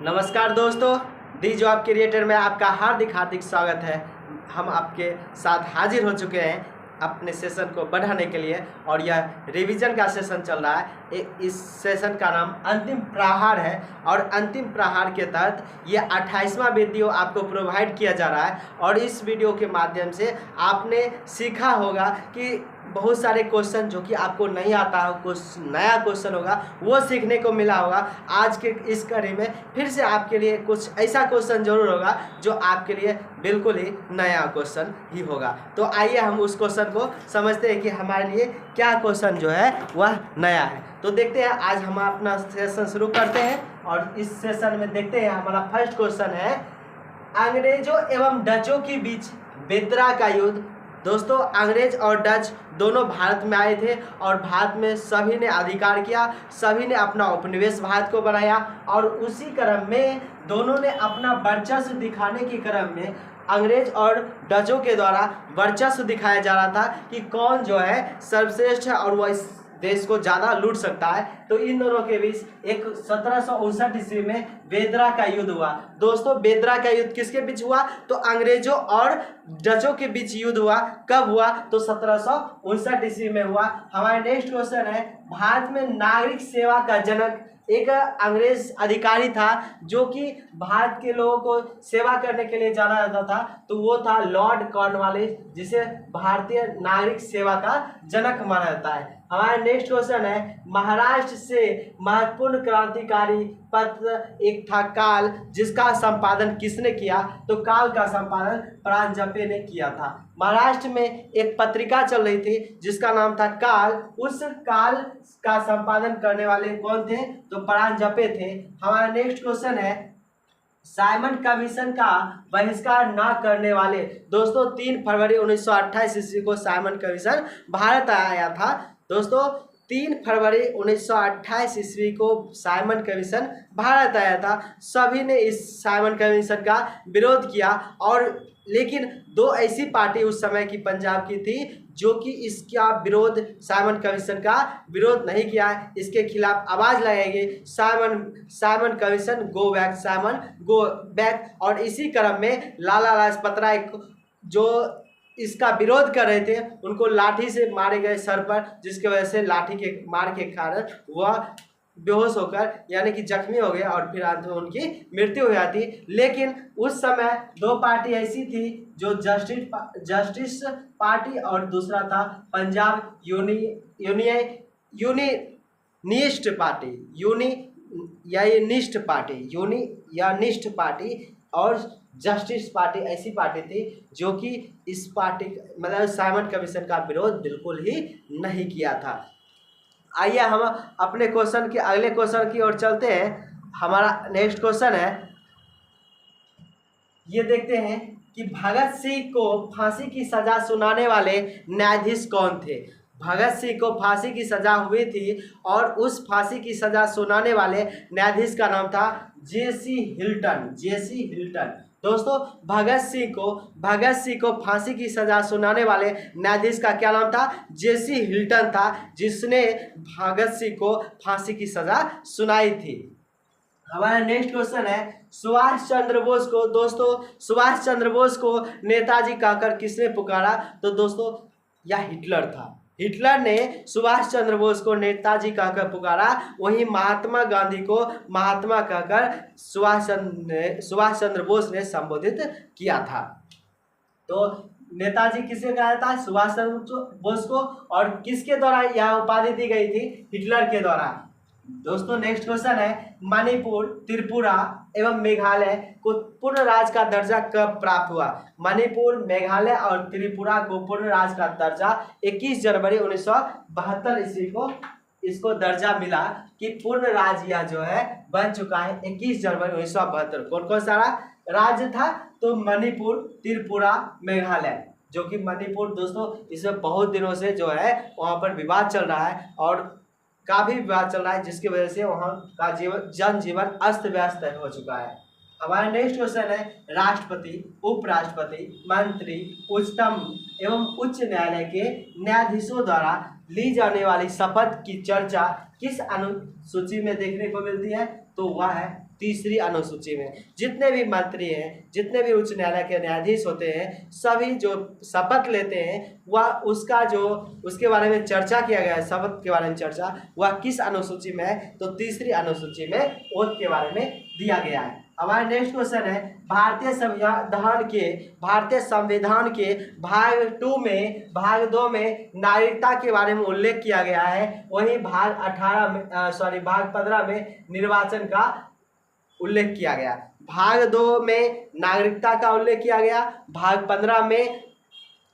नमस्कार दोस्तों, दी job creator में आपका हार्दिक हार्दिक स्वागत है। हम आपके साथ हाजिर हो चुके हैं अपने सेशन को बढ़ाने के लिए और यह रिवीजन का सेशन चल रहा है। इस सेशन का नाम अंतिम प्रहार है और अंतिम प्रहार के तहत ये 28वां वीडियो आपको प्रोवाइड किया जा रहा है। और इस वीडियो के माध्यम से आपने सीखा होगा कि बहुत सारे क्वेश्चन जो कि आपको नहीं आता हो, कुछ नया क्वेश्चन होगा वो सीखने को मिला होगा। आज के इस कड़ी में फिर से आपके लिए कुछ ऐसा क्वेश्चन जरूर होगा जो आपके लिए बिल्कुल ही नया क्वेश्चन ही होगा। तो आइए हम उस क्वेश्चन को समझते हैं कि हमारे लिए क्या क्वेश्चन जो है वह नया है। तो देखते हैं, आज हम अपना सेशन शुरू करते हैं और इस सेशन में देखते हैं हमारा फर्स्ट क्वेश्चन है अंग्रेजों एवं डचों के बीच बेदरा का युद्ध। दोस्तों, अंग्रेज और डच दोनों भारत में आए थे और भारत में सभी ने अधिकार किया, सभी ने अपना उपनिवेश भारत को बनाया और उसी क्रम में दोनों ने अपना वर्चस्व दिखाने के क्रम में अंग्रेज और डचों के द्वारा वर्चस्व दिखाया जा रहा था कि कौन जो है सर्वश्रेष्ठ है और वह इस देश को ज़्यादा लूट सकता है। तो इन दोनों के बीच एक 1759 ईस्वी में बेदरा का युद्ध हुआ। दोस्तों, बेदरा का युद्ध किसके बीच हुआ? तो अंग्रेजों और डचों के बीच युद्ध हुआ। कब हुआ? तो 1759 ईस्वी में हुआ। हमारा नेक्स्ट क्वेश्चन है भारत में नागरिक सेवा का जनक एक अंग्रेज अधिकारी था जो कि भारत के लोगों को सेवा करने के लिए जाना जाता था। तो वो था लॉर्ड कॉर्नवालिस, जिसे भारतीय नागरिक सेवा का जनक माना जाता है। हमारा नेक्स्ट क्वेश्चन है महाराष्ट्र से महत्वपूर्ण क्रांतिकारी पत्र एक था काल, जिसका संपादन किसने किया? तो काल का संपादन परांजपे ने किया था। महाराष्ट्र में एक पत्रिका चल रही थी जिसका नाम था काल। उस काल का संपादन करने वाले कौन थे? तो परांजपे थे। हमारा नेक्स्ट क्वेश्चन है साइमन कमीशन का बहिष्कार न करने वाले। दोस्तों, 3 फरवरी 1928 ईस्वी को साइमन कमीशन भारत आया था। दोस्तों, 3 फरवरी 1928 ईस्वी को साइमन कमीशन भारत आया था। सभी ने इस साइमन कमीशन का विरोध किया और लेकिन 2 ऐसी पार्टी उस समय की पंजाब की थी जो कि इसका विरोध, साइमन कमीशन का विरोध नहीं किया, इसके खिलाफ आवाज़ लगाएगी Simon commission go back, Simon go back. और इसी क्रम में लाला लाजपत राय जो इसका विरोध कर रहे थे उनको लाठी से मारे गए सर पर, जिसकी वजह से लाठी के मार के कारण वह बेहोश होकर यानी कि जख्मी हो गए और फिर अंत में उनकी मृत्यु हो जाती। लेकिन उस समय 2 पार्टी ऐसी थी जो जस्टिस पार्टी और दूसरा था पंजाब यूनियनिस्ट पार्टी और जस्टिस पार्टी ऐसी पार्टी थी जो कि इस पार्टी मतलब साइमन कमीशन का विरोध बिल्कुल ही नहीं किया था। आइए हम अपने अगले क्वेश्चन की ओर चलते हैं। हमारा नेक्स्ट क्वेश्चन है, ये देखते हैं कि भगत सिंह को फांसी की सजा सुनाने वाले न्यायाधीश कौन थे? भगत सिंह को फांसी की सजा हुई थी और उस फांसी की सजा सुनाने वाले न्यायाधीश का नाम था जेसी हिल्टन। दोस्तों, भगत सिंह को फांसी की सजा सुनाने वाले न्यायाधीश का क्या नाम था? जेसी हिल्टन था, जिसने भगत सिंह को फांसी की सजा सुनाई थी। हमारा नेक्स्ट क्वेश्चन है सुभाष चंद्र बोस को। दोस्तों, सुभाष चंद्र बोस को नेताजी कहकर किसने पुकारा? तो दोस्तों, यह हिटलर था। हिटलर ने सुभाष चंद्र बोस को नेताजी कहकर पुकारा, वहीं महात्मा गांधी को महात्मा कहकर सुभाष चंद्र बोस ने संबोधित किया था। तो नेताजी किसे कहा था? सुभाष चंद्र बोस को। और किसके द्वारा यह उपाधि दी गई थी? हिटलर के द्वारा। दोस्तों, नेक्स्ट क्वेश्चन है मणिपुर, त्रिपुरा एवं मेघालय को पूर्ण राज्य का दर्जा कब प्राप्त हुआ? मणिपुर, मेघालय और त्रिपुरा को पूर्ण राज्य का दर्जा 21 जनवरी 1972 ईस्वी को इसको दर्जा मिला कि पूर्ण राज्य यह जो है बन चुका है 21 जनवरी 1972। कौन कौन सारा राज्य था? तो मणिपुर, त्रिपुरा, मेघालय। जो कि मणिपुर दोस्तों इसमें बहुत दिनों से जो है वहाँ पर विवाद चल रहा है और काफ़ी विवाद चल रहा है, जिसकी वजह से वहाँ का जनजीवन अस्त व्यस्त हो चुका है। हमारा नेक्स्ट क्वेश्चन है राष्ट्रपति, उपराष्ट्रपति, मंत्री, उच्चतम एवं उच्च न्यायालय के न्यायाधीशों द्वारा ली जाने वाली शपथ की चर्चा किस अनुसूची में देखने को मिलती है? तो वह है तीसरी अनुसूची में। जितने भी मंत्री हैं, जितने भी उच्च न्यायालय के न्यायाधीश होते हैं, सभी जो शपथ लेते हैं वह उसका जो उसके बारे में चर्चा किया गया है, शपथ के बारे में चर्चा, वह किस अनुसूची में है? तो तीसरी अनुसूची में ओथ के बारे में दिया गया है। हमारा नेक्स्ट क्वेश्चन है भारतीय संविधान के भाग 2 में नागरिकता के बारे में उल्लेख किया गया है। वहीं भाग 15 में निर्वाचन का उल्लेख किया गया। भाग 2 में नागरिकता का उल्लेख किया गया, भाग 15 में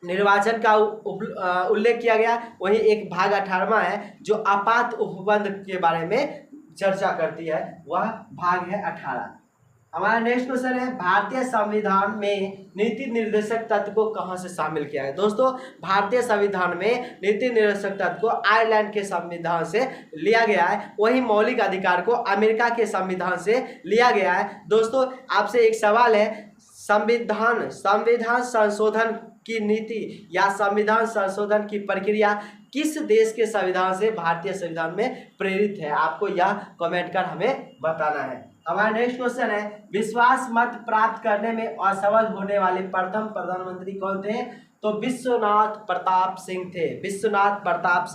निर्वाचन का उल्लेख किया गया। वहीं एक भाग 18वां है जो आपात उपबंध के बारे में चर्चा करती है, वह भाग है 18। हमारा नेक्स्ट क्वेश्चन है भारतीय संविधान में नीति निर्देशक तत्व को कहां से शामिल किया है? दोस्तों, भारतीय संविधान में नीति निर्देशक तत्व को आयरलैंड के संविधान से लिया गया है। वही मौलिक अधिकार को अमेरिका के संविधान से लिया गया है। दोस्तों, आपसे एक सवाल है, संविधान संशोधन की नीति या संविधान संशोधन की प्रक्रिया किस देश के संविधान से भारतीय संविधान में प्रेरित है? आपको यह कमेंट कर हमें बताना है। हमारा नेक्स्ट क्वेश्चन है विश्वास मत प्राप्त करने में असफल होने वाले प्रथम प्रधानमंत्री कौन थे? तो विश्वनाथ प्रताप सिंह थे। विश्वनाथ प्रताप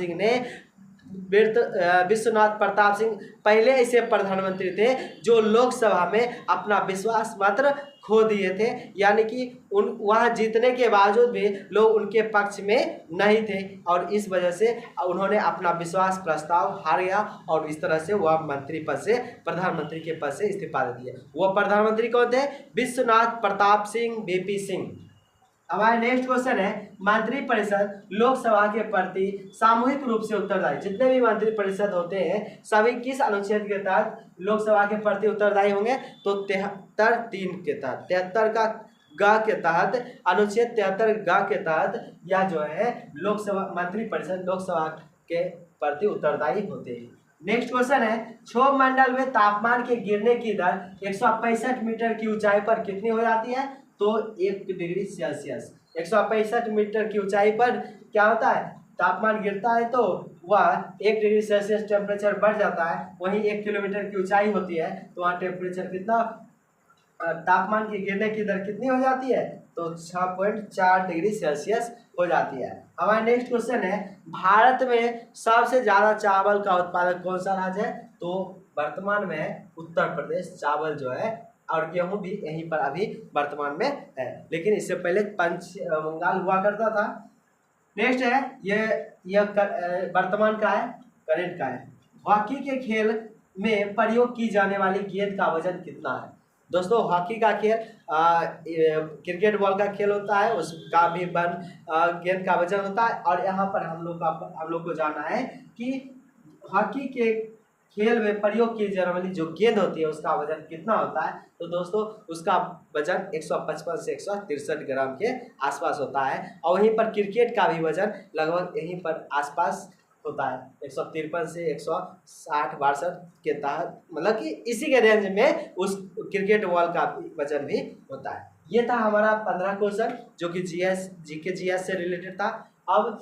सिंह पहले ऐसे प्रधानमंत्री थे जो लोकसभा में अपना विश्वास मत खो दिए थे, यानी कि वह जीतने के बावजूद भी लोग उनके पक्ष में नहीं थे और इस वजह से उन्होंने अपना विश्वास प्रस्ताव हार गया और इस तरह से वह प्रधानमंत्री के पद से इस्तीफा दे दिए। वह प्रधानमंत्री कौन थे? विश्वनाथ प्रताप सिंह, वीपी सिंह। हमारा नेक्स्ट क्वेश्चन है मंत्रिपरिषद लोकसभा के प्रति सामूहिक रूप से उत्तरदायी। जितने भी मंत्रिपरिषद होते हैं सभी किस अनुच्छेद के तहत लोकसभा के प्रति उत्तरदायी होंगे? तो 73(3) के तहत, 73 का ग के तहत, अनुच्छेद 73 ग के तहत यह जो है मंत्रिपरिषद लोकसभा के प्रति उत्तरदायी होते हैं। नेक्स्ट क्वेश्चन है क्षोभ मंडल में तापमान के गिरने की दर 165 मीटर की ऊंचाई पर कितनी हो जाती है? तो 1 डिग्री सेल्सियस। 165 मीटर की ऊंचाई पर क्या होता है? तापमान गिरता है तो वह 1 डिग्री सेल्सियस टेम्परेचर बढ़ जाता है। वहीं 1 किलोमीटर की ऊंचाई होती है तो वहाँ टेम्परेचर कितना, तापमान की गिरने की दर कितनी हो जाती है? तो 6.4 डिग्री सेल्सियस हो जाती है। हमारा नेक्स्ट क्वेश्चन है भारत में सबसे ज़्यादा चावल का उत्पादक कौन सा राज्य है? तो वर्तमान में उत्तर प्रदेश चावल जो है और गेहूं भी यहीं पर अभी वर्तमान में है, लेकिन इससे पहले बंगाल हुआ करता था। नेक्स्ट है ये वर्तमान का है, करंट का है। हॉकी के खेल में प्रयोग की जाने वाली गेंद का वजन कितना है? दोस्तों, हॉकी का खेल क्रिकेट बॉल का खेल होता है, उसका भी गेंद का वजन होता है। और यहाँ पर हम लोग को जानना है कि हॉकी के खेल में प्रयोग की जाने वाली जो गेंद होती है उसका वजन कितना होता है? तो दोस्तों, उसका वजन 155 से 163 ग्राम के आसपास होता है। और वहीं पर क्रिकेट का भी वजन लगभग यहीं पर आसपास होता है, 153 से 160-62 के तहत, मतलब कि इसी के रेंज में उस क्रिकेट बॉल का वजन भी होता है। ये था हमारा 15 क्वेश्चन जो कि जीके से रिलेटेड था। अब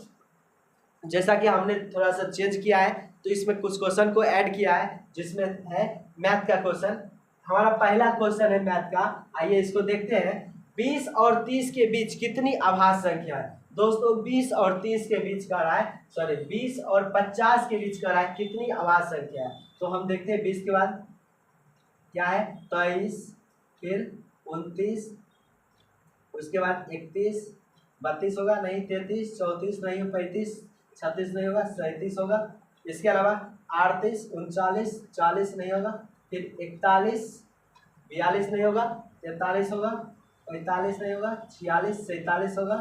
जैसा कि हमने थोड़ा सा चेंज किया है तो इसमें कुछ क्वेश्चन को ऐड किया है, जिसमें है मैथ का क्वेश्चन। हमारा पहला क्वेश्चन है मैथ का, आइए इसको देखते हैं। 20 और 30 के बीच कितनी अभाज्य संख्या है? दोस्तों, 20 और 30 के बीच का रहा है, 20 और 50 के बीच का रहा है, कितनी अभाज्य संख्या है? तो हम देखते हैं 20 के बाद क्या है, 23, फिर 29, उसके बाद 31, 32 होगा नहीं, 33, 34 नहीं, 35, 36 नहीं होगा, 37 होगा। इसके अलावा 38, 39, 40 नहीं होगा, फिर 41, 42 नहीं होगा, 43 होगा, 45 नहीं होगा, 46, 47 होगा,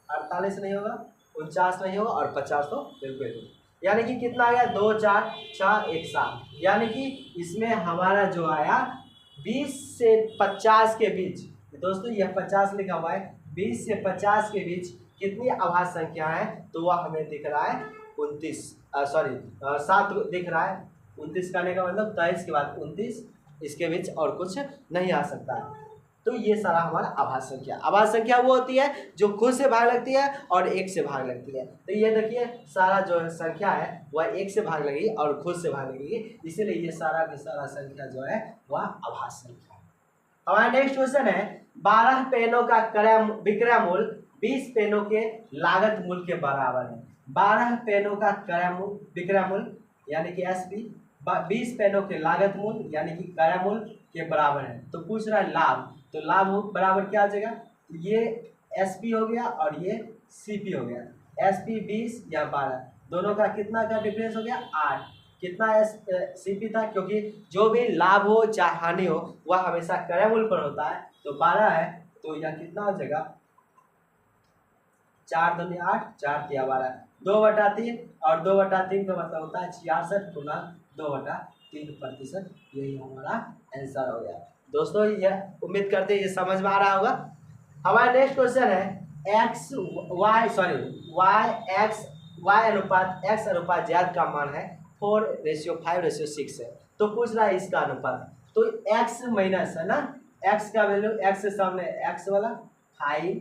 48 नहीं होगा, 49 नहीं होगा और 50 तो बिल्कुल नहीं। यानी कि कितना आ गया, 2, 4, 4, 1, 7। यानी कि इसमें हमारा जो आया 20 से 50 के बीच, दोस्तों यह 50 लिखा हुआ है, 20 से 50 के बीच कितनी अभाज्य संख्या है? तो वह हमें दिख रहा है 7 दिख रहा है। 29 करने का मतलब 23 के बाद 29, इसके बीच और कुछ नहीं आ सकता है। तो ये सारा हमारा आभास संख्या। आभास संख्या वो होती है जो खुद से भाग लगती है और 1 से भाग लगती है। तो ये देखिए सारा जो संख्या है वह 1 से भाग लगेगी और खुद से भाग लगेगी, इसीलिए ये सारा की सारा संख्या जो है वह आभास संख्या है। हमारा नेक्स्ट क्वेश्चन है 12 पेनों का विक्रय मूल्य 20 पेनों के लागत मूल्य के बराबर है। 12 पेनों का विक्रय मूल्य यानी कि एसपी 20 पेनों के लागत मूल्य यानी कि क्रय मूल्य के बराबर है। तो पूछ रहा है लाभ, तो लाभ बराबर क्या आ जाएगा, तो ये एसपी हो गया और ये सीपी हो गया। एसपी 20 या 12 दोनों का कितना का डिफरेंस हो गया 8। कितना सीपी था, क्योंकि जो भी लाभ हो चाहे हानि हो वह हमेशा क्रय मूल्य पर होता है। तो 12 है तो यह कितना हो जाएगा 4 दूनी 8, 4 तिया 12, 2/3 और 2/3 का मतलब होता है 66 गुना 2/3%। यही हमारा आंसर हो गया। दोस्तों यह उम्मीद करते हैं ये समझ में आ रहा होगा। हमारा नेक्स्ट क्वेश्चन है y अनुपात x अनुपात z का मान है 4:5:6 है। तो पूछ रहा है इसका अनुपात, तो x माइनस है ना, x का वैल्यू x के सामने x वाला 5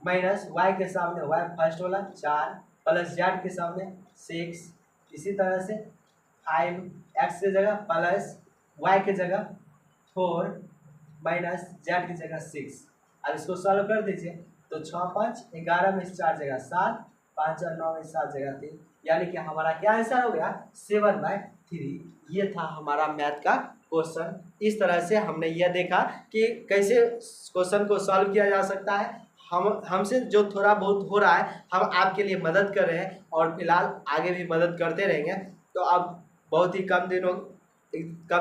माइनस y के सामने y फर्स्ट वाला 4 प्लस z के सामने 6, इसी तरह से 5 x की जगह प्लस y की जगह 4 माइनस z की जगह 6। अब इसको सॉल्व कर दीजिए तो 6 5 11 में 4 जगह 7, 5 और 9 में 7 जगह 3, यानी कि हमारा क्या आंसर हो गया 7/3। ये था हमारा मैथ का क्वेश्चन। इस तरह से हमने यह देखा कि कैसे क्वेश्चन को सॉल्व किया जा सकता है। हमसे जो थोड़ा बहुत हो रहा है हम आपके लिए मदद कर रहे हैं और फिलहाल आगे भी मदद करते रहेंगे। तो अब बहुत ही कम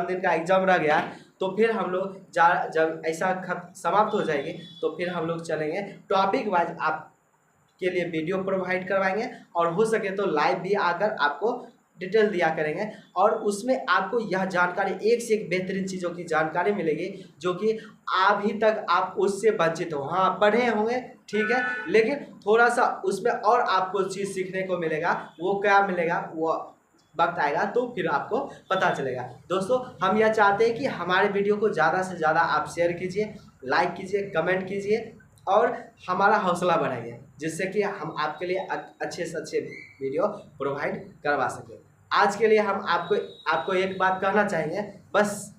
दिन का एग्जाम रह गया, तो फिर हम लोग जब ऐसा समाप्त हो जाएंगे तो फिर हम लोग चलेंगे टॉपिक वाइज आपके लिए वीडियो प्रोवाइड करवाएंगे, और हो सके तो लाइव भी आकर आपको डिटेल दिया करेंगे। और उसमें आपको यह जानकारी एक से एक बेहतरीन चीज़ों की जानकारी मिलेगी जो कि अभी तक आप उससे वंचित हो। हाँ पढ़े होंगे ठीक है, लेकिन थोड़ा सा उसमें और आपको चीज़ सीखने को मिलेगा। वो क्या मिलेगा वो वक्त आएगा तो फिर आपको पता चलेगा। दोस्तों हम यह चाहते हैं कि हमारे वीडियो को ज़्यादा से ज़्यादा आप शेयर कीजिए, लाइक कीजिए, कमेंट कीजिए और हमारा हौसला बढ़ाइए, जिससे कि हम आपके लिए अच्छे से अच्छे वीडियो प्रोवाइड करवा सकें। आज के लिए हम आपको एक बात कहना चाहेंगे, बस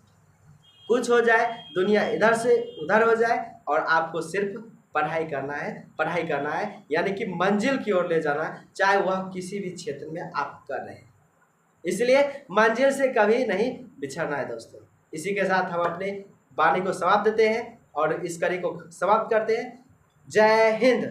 कुछ हो जाए, दुनिया इधर से उधर हो जाए और आपको सिर्फ पढ़ाई करना है, यानी कि मंजिल की ओर ले जाना है, चाहे वह किसी भी क्षेत्र में आप कर रहे हैं। इसलिए मंजिल से कभी नहीं बिछड़ना है दोस्तों। इसी के साथ हम अपने वाणी को समाप्त देते हैं और इस कड़ी को समाप्त करते हैं। जय हिंद।